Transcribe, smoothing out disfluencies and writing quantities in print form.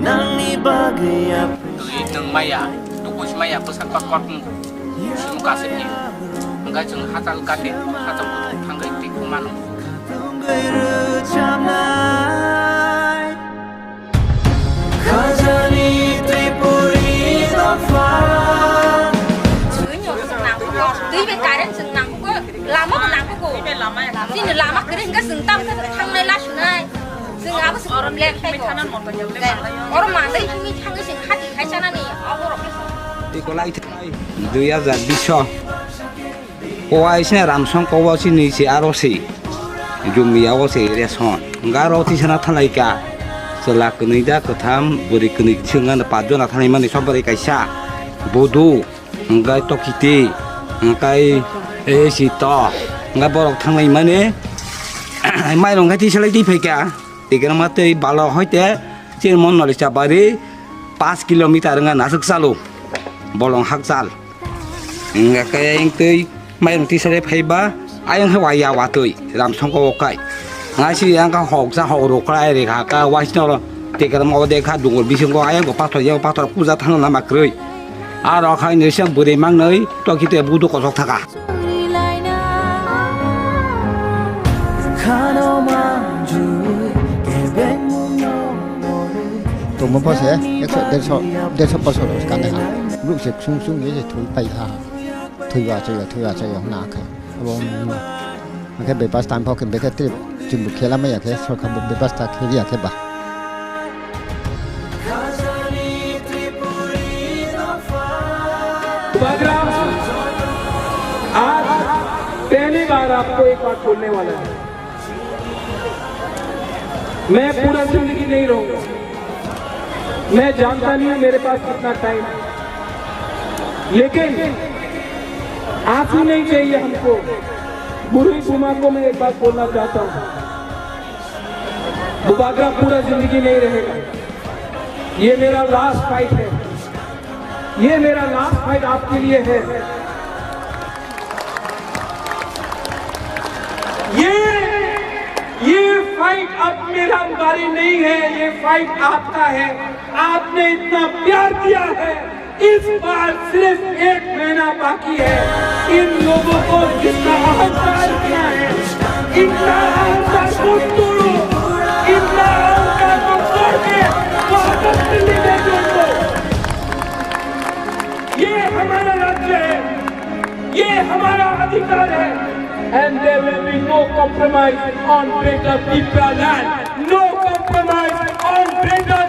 nang maya duku maya pesan pakot simuka sini enggak jeng hatal kade hatal kutu tanggai ti kumanu tuy về cái đến sừng nặng quá làm mất nặng quá xin được làm mất cái đến cái sừng tâm cái thằng này lá sừng này sừng áo cái sừng orang lek tay orang mana ini thằng cái sừng hati hay sao này orang đi có lại thôi đưa ra đi cho cô ai sẽ làm xong cô vào xin đi sẽ aro xí dùng mì áo xí để xong ngã rồi thì sẽ nó thay lại cả setelah kini dah ketam beri kini cengan padu nak thay mana so beri kaisa bodoh ngai to kiti ngai si to ngai borok thay mana mai long cái sẽ lấy đi phải cả thì cái mà tới balo hỏi thế trên món nói là bari 5 km dengan nasuk salu bolong hak sal ngai cái anh tới mai long thì sẽ lấy phải ba ai ang hawai ya wa tới làm xong có cái ngay khi anh có học ra học được cái này cả cái vài năm rồi thì cái mà để khai đúng bị xong có ai có bắt đầu cú ra thằng làm mặc rồi à rồi khai nữa xem bữa đêm mang nơi tôi khi tôi bù được có thắc cả tôi muốn bao giờ để cho bao giờ được cái này lúc sẽ sung như thế thôi bay ha thôi vào chơi không nào cả cái bê bát tan phao cái bê cái tiếp chừng một khi làm mấy cái sau khi một bê bát tan khi đi cái bà आज पहली बार आपको एक बात बोलने वाला है मैं पूरा जिंदगी नहीं रहूंगा मैं जानता नहीं हूं मेरे पास कितना टाइम है लेकिन आंसू नहीं चाहिए हमको बुरी बुमा को मैं एक बात बोलना चाहता हूं बुबागरा पूरा जिंदगी नहीं रहेगा ये मेरा लास्ट फाइट है ये मेरा लास्ट फाइट आपके लिए है ये फाइट अब मेरा बारी नहीं है ये फाइट आपका है आपने इतना प्यार दिया है इस बार सिर्फ 1 महीना बाकी है इन लोगों को जितना अहंकार किया है इतना अहंकार को तोड़ो इतना अहंकार को तोड़ के वापस दिल्ली में जोड़ दो ये हमारा राज्य है ये हमारा अधिकार है and there will be no compromise on Greater Pipra land no compromise on Greater